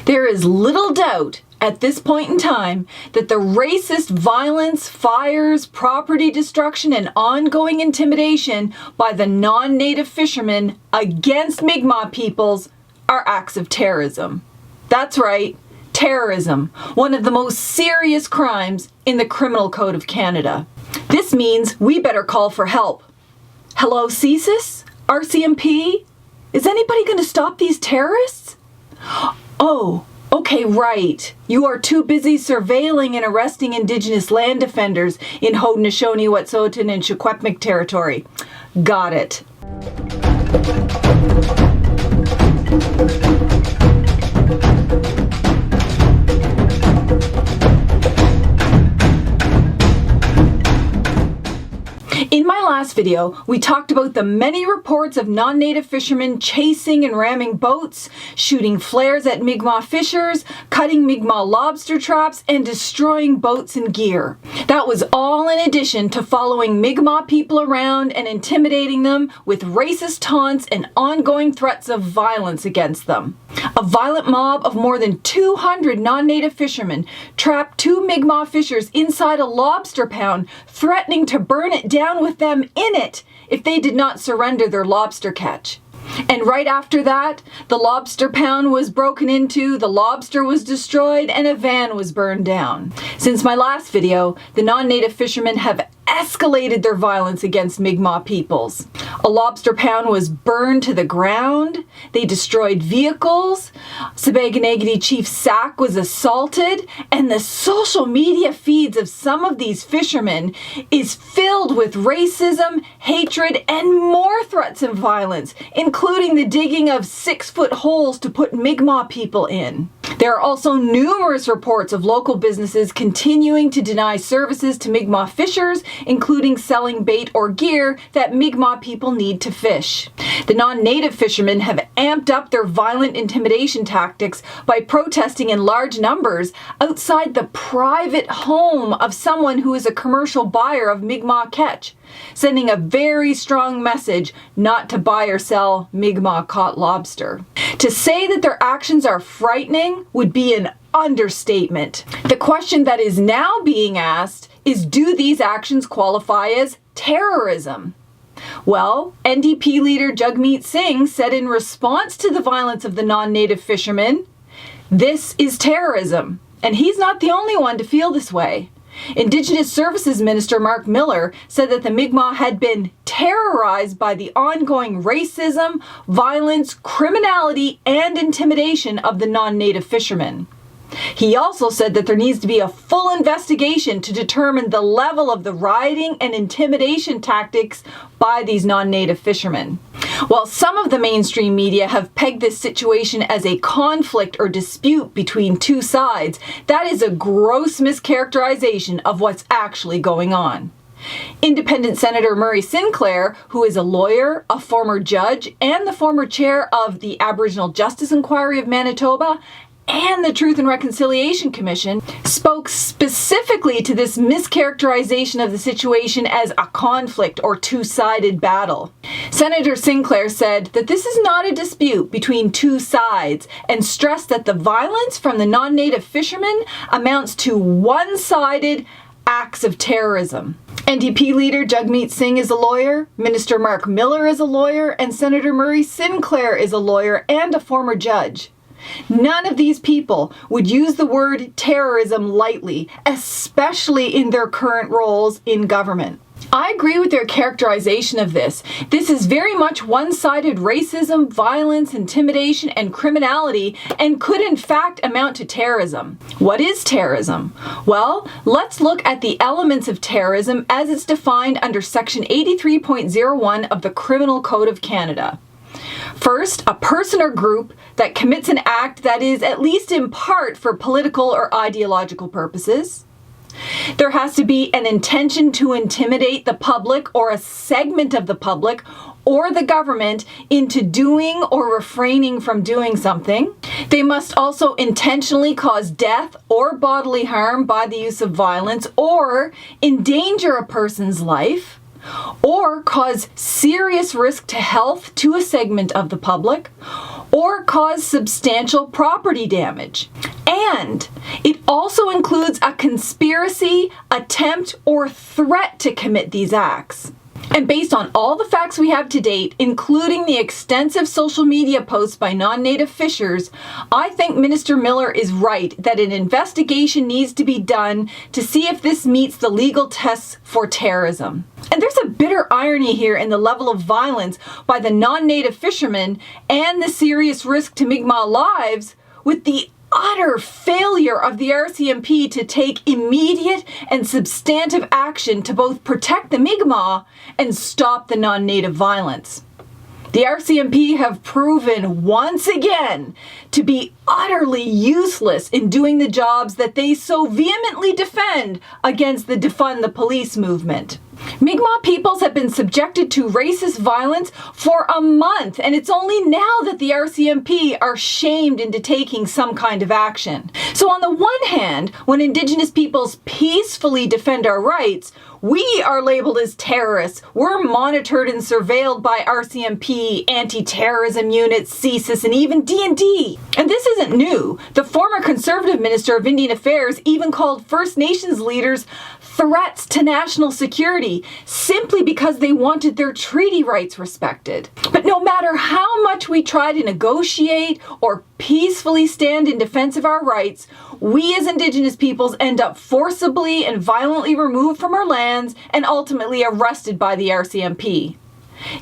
There is little doubt at this point in time that the racist violence, fires, property destruction, and ongoing intimidation by the non-native fishermen against Mi'kmaq peoples are acts of terrorism. That's right, terrorism, one of the most serious crimes in the Criminal Code of Canada. This means we better call for help. Hello, CSIS? RCMP? Is anybody going to stop these terrorists? Oh, okay, right. You are too busy surveilling and arresting Indigenous land defenders in Haudenosaunee, Wet'suwet'en, and Secwepemc territory. Got it. In my last video, we talked about the many reports of non-native fishermen chasing and ramming boats, shooting flares at Mi'kmaq fishers, cutting Mi'kmaq lobster traps, and destroying boats and gear. That was all in addition to following Mi'kmaq people around and intimidating them with racist taunts and ongoing threats of violence against them. A violent mob of more than 200 non-native fishermen trapped 2 Mi'kmaq fishers inside a lobster pound, threatening to burn it down with them in it if they did not surrender their lobster catch. And right after that, the lobster pound was broken into, the lobster was destroyed, and a van was burned down. Since my last video, the non-native fishermen have escalated their violence against Mi'kmaq peoples. A lobster pound was burned to the ground, they destroyed vehicles, Sipekne'katik Chief Sack was assaulted, and the social media feeds of some of these fishermen is filled with racism, hatred, and more threats and violence, including the digging of 6-foot holes to put Mi'kmaq people in. There are also numerous reports of local businesses continuing to deny services to Mi'kmaq fishers, including selling bait or gear that Mi'kmaq people need to fish. The non-native fishermen have amped up their violent intimidation tactics by protesting in large numbers outside the private home of someone who is a commercial buyer of Mi'kmaq catch, sending a very strong message not to buy or sell Mi'kmaq caught lobster. To say that their actions are frightening would be an understatement. The question that is now being asked is, do these actions qualify as terrorism? Well, NDP leader Jagmeet Singh said in response to the violence of the non-native fishermen, "This is terrorism," and he's not the only one to feel this way. Indigenous Services Minister Mark Miller said that the Mi'kmaq had been terrorized by the ongoing racism, violence, criminality, and intimidation of the non-native fishermen. He also said that there needs to be a full investigation to determine the level of the rioting and intimidation tactics by these non-native fishermen. While some of the mainstream media have pegged this situation as a conflict or dispute between two sides, that is a gross mischaracterization of what's actually going on. Independent Senator Murray Sinclair, who is a lawyer, a former judge, and the former chair of the Aboriginal Justice Inquiry of Manitoba, and the Truth and Reconciliation Commission, spoke specifically to this mischaracterization of the situation as a conflict or two-sided battle. Senator Sinclair said that this is not a dispute between two sides and stressed that the violence from the non-native fishermen amounts to one-sided acts of terrorism. NDP leader Jagmeet Singh is a lawyer, Minister Mark Miller is a lawyer, and Senator Murray Sinclair is a lawyer and a former judge. None of these people would use the word terrorism lightly, especially in their current roles in government. I agree with their characterization of this. This is very much one-sided racism, violence, intimidation, and criminality, and could in fact amount to terrorism. What is terrorism? Well, let's look at the elements of terrorism as it's defined under Section 83.01 of the Criminal Code of Canada. First, a person or group that commits an act that is, at least in part, for political or ideological purposes. There has to be an intention to intimidate the public or a segment of the public or the government into doing or refraining from doing something. They must also intentionally cause death or bodily harm by the use of violence or endanger a person's life, or cause serious risk to health to a segment of the public, or cause substantial property damage. And it also includes a conspiracy, attempt, or threat to commit these acts. And based on all the facts we have to date, including the extensive social media posts by non-native fishers, I think Minister Miller is right that an investigation needs to be done to see if this meets the legal tests for terrorism. And there's a bitter irony here in the level of violence by the non-native fishermen and the serious risk to Mi'kmaq lives with the utter failure of the RCMP to take immediate and substantive action to both protect the Mi'kmaq and stop the non-native violence. The RCMP have proven once again to be utterly useless in doing the jobs that they so vehemently defend against the defund the police movement. Mi'kmaq peoples have been subjected to racist violence for a month, and it's only now that the RCMP are shamed into taking some kind of action. So on the one hand, when Indigenous peoples peacefully defend our rights, we are labeled as terrorists. We're monitored and surveilled by RCMP, anti-terrorism units, CSIS, and even D&D. And this isn't new. The former Conservative Minister of Indian Affairs even called First Nations leaders threats to national security simply because they wanted their treaty rights respected. But no matter how much we try to negotiate or peacefully stand in defense of our rights, we as Indigenous peoples end up forcibly and violently removed from our lands and ultimately arrested by the RCMP.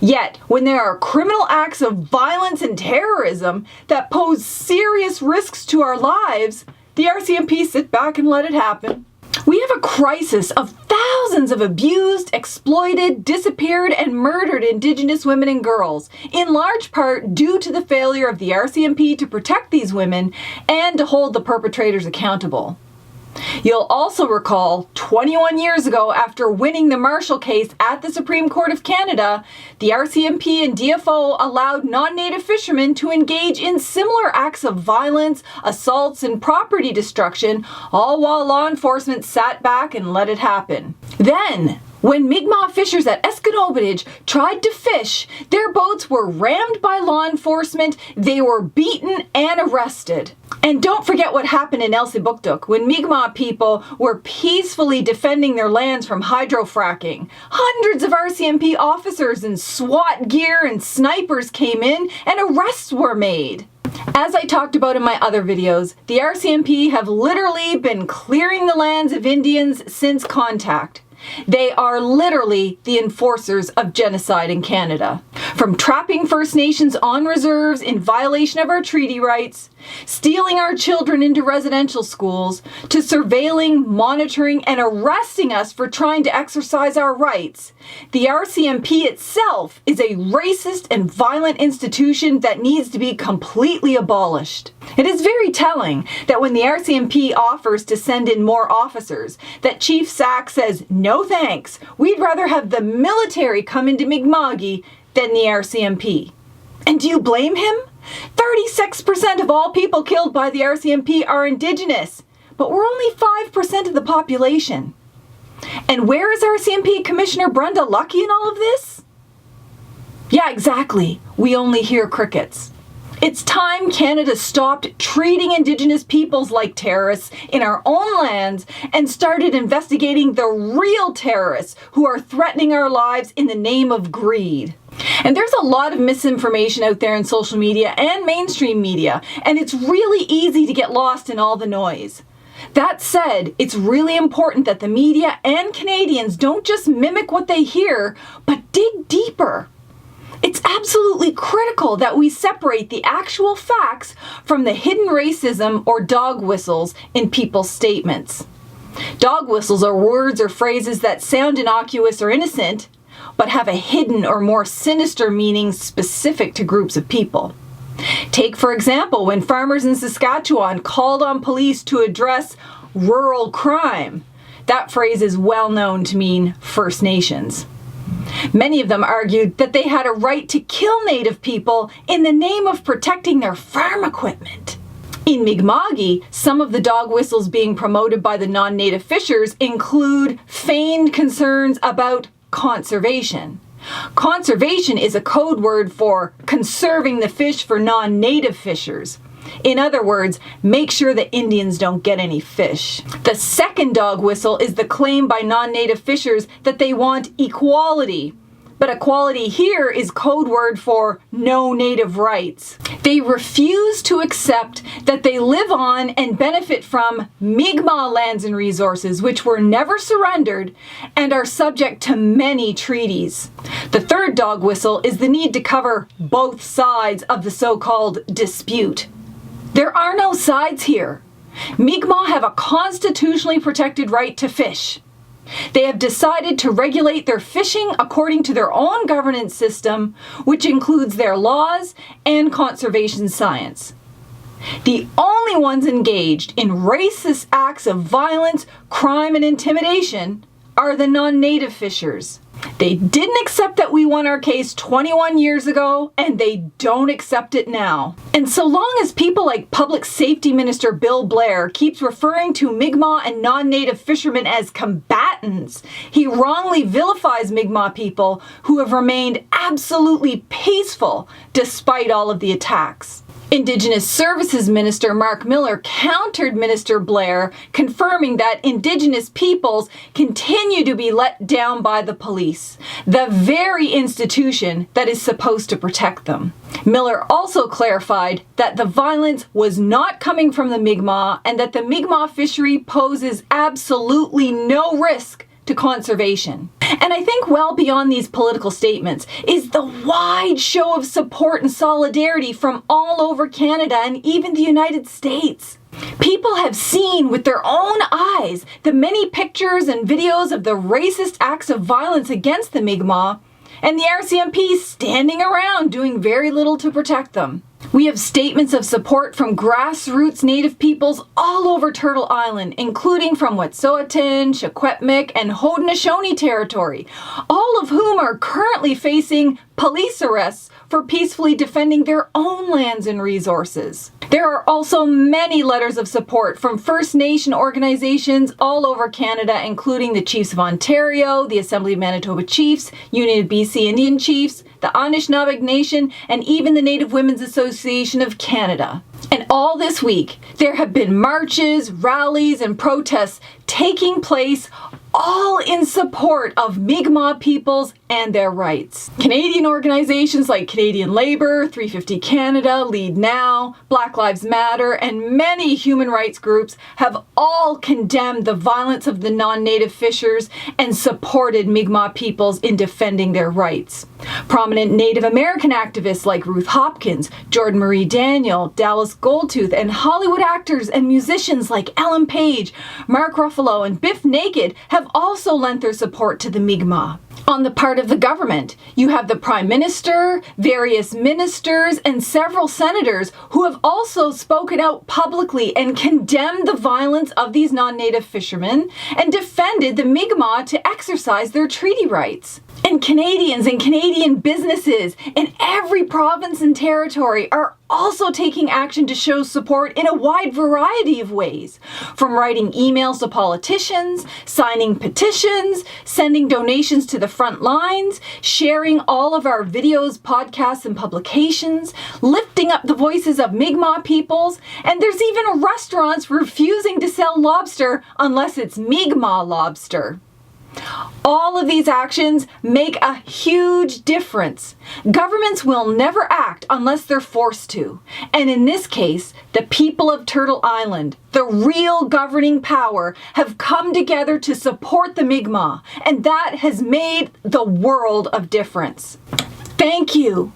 Yet, when there are criminal acts of violence and terrorism that pose serious risks to our lives, the RCMP sit back and let it happen. We have a crisis of thousands of abused, exploited, disappeared, and murdered Indigenous women and girls, in large part due to the failure of the RCMP to protect these women and to hold the perpetrators accountable. You'll also recall 21 years ago, after winning the Marshall case at the Supreme Court of Canada, the RCMP and DFO allowed non-native fishermen to engage in similar acts of violence, assaults, and property destruction, all while law enforcement sat back and let it happen. Then, when Mi'kmaq fishers at Escalates tried to fish, their boats were rammed by law enforcement, they were beaten and arrested. And don't forget what happened in Sipekne'katik when Mi'kmaq people were peacefully defending their lands from hydrofracking. Hundreds of RCMP officers in SWAT gear and snipers came in and arrests were made. As I talked about in my other videos, the RCMP have literally been clearing the lands of Indians since contact. They are literally the enforcers of genocide in Canada. From trapping First Nations on reserves in violation of our treaty rights, stealing our children into residential schools, to surveilling, monitoring, and arresting us for trying to exercise our rights, the RCMP itself is a racist and violent institution that needs to be completely abolished. It is very telling that when the RCMP offers to send in more officers, that Chief Sack says, "No thanks, we'd rather have the military come into Mi'kmaq than the RCMP." And do you blame him? 36% of all people killed by the RCMP are Indigenous, but we're only 5% of the population. And where is RCMP Commissioner Brenda Lucki in all of this? Yeah, exactly. We only hear crickets. It's time Canada stopped treating Indigenous peoples like terrorists in our own lands and started investigating the real terrorists who are threatening our lives in the name of greed. And there's a lot of misinformation out there in social media and mainstream media, and it's really easy to get lost in all the noise. That said, it's really important that the media and Canadians don't just mimic what they hear, but dig deeper. It's absolutely critical that we separate the actual facts from the hidden racism or dog whistles in people's statements. Dog whistles are words or phrases that sound innocuous or innocent, but have a hidden or more sinister meaning specific to groups of people. Take, for example, when farmers in Saskatchewan called on police to address rural crime. That phrase is well known to mean First Nations. Many of them argued that they had a right to kill Native people in the name of protecting their farm equipment. In Mi'kmaq, some of the dog whistles being promoted by the non-native fishers include feigned concerns about conservation. Conservation is a code word for conserving the fish for non-native fishers. In other words, make sure the Indians don't get any fish. The second dog whistle is the claim by non-native fishers that they want equality. But equality here is code word for no native rights. They refuse to accept that they live on and benefit from Mi'kmaq lands and resources, which were never surrendered and are subject to many treaties. The third dog whistle is the need to cover both sides of the so-called dispute. There are no sides here. Mi'kmaq have a constitutionally protected right to fish. They have decided to regulate their fishing according to their own governance system, which includes their laws and conservation science. The only ones engaged in racist acts of violence, crime, and intimidation are the non-native fishers. They didn't accept that we won our case 21 years ago, and they don't accept it now. And so long as people like Public Safety Minister Bill Blair keeps referring to Mi'kmaq and non-native fishermen as combatants, he wrongly vilifies Mi'kmaq people who have remained absolutely peaceful despite all of the attacks. Indigenous Services Minister Mark Miller countered Minister Blair, confirming that Indigenous peoples continue to be let down by the police, the very institution that is supposed to protect them. Miller also clarified that the violence was not coming from the Mi'kmaq and that the Mi'kmaq fishery poses absolutely no risk to conservation. And I think well beyond these political statements is the wide show of support and solidarity from all over Canada and even the United States. People have seen with their own eyes the many pictures and videos of the racist acts of violence against the Mi'kmaq, and the RCMP standing around doing very little to protect them. We have statements of support from grassroots Native peoples all over Turtle Island, including from Wet'suwet'en, Secwepemc, and Haudenosaunee territory, all of whom are currently facing police arrests for peacefully defending their own lands and resources. There are also many letters of support from First Nation organizations all over Canada, including the Chiefs of Ontario, the Assembly of Manitoba Chiefs, Union of BC Indian Chiefs, the Anishinaabe Nation, and even the Native Women's Association of Canada. And all this week, there have been marches, rallies, and protests taking place, all in support of Mi'kmaq peoples and their rights. Canadian organizations like Canadian Labour, 350 Canada, Lead Now, Black Lives Matter, and many human rights groups have all condemned the violence of the non-native fishers and supported Mi'kmaq peoples in defending their rights. Prominent Native American activists like Ruth Hopkins, Jordan Marie Daniel, Dallas Goldtooth, and Hollywood actors and musicians like Ellen Page, Mark Ruffalo, and Biff Naked have also lent their support to the Mi'kmaq. On the part of the government, you have the Prime Minister, various ministers, and several senators who have also spoken out publicly and condemned the violence of these non-native fishermen and defended the Mi'kmaq to exercise their treaty rights. And Canadians and Canadian businesses in every province and territory are also taking action to show support in a wide variety of ways, from writing emails to politicians, signing petitions, sending donations to the front lines, sharing all of our videos, podcasts, and publications, lifting up the voices of Mi'kmaq peoples, and there's even restaurants refusing to sell lobster unless it's Mi'kmaq lobster. All of these actions make a huge difference. Governments will never act unless they're forced to. And in this case, the people of Turtle Island, the real governing power, have come together to support the Mi'kmaq, and that has made the world of difference. Thank you.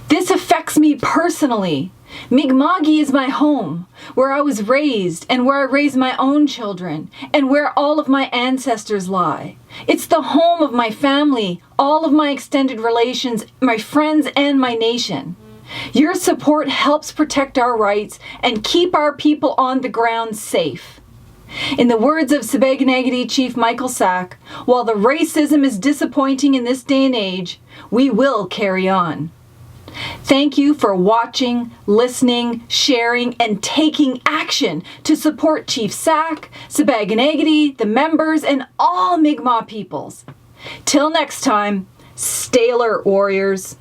This affects me personally. Mi'kma'ki is my home, where I was raised and where I raised my own children, and where all of my ancestors lie. It's the home of my family, all of my extended relations, my friends, and my nation. Your support helps protect our rights and keep our people on the ground safe. In the words of Sipekne'katik Chief Michael Sack, while the racism is disappointing in this day and age, we will carry on. Thank you for watching, listening, sharing, and taking action to support Chief Sack, Sipekne'katik, the members, and all Mi'kmaq peoples. Till next time, stay alert, warriors.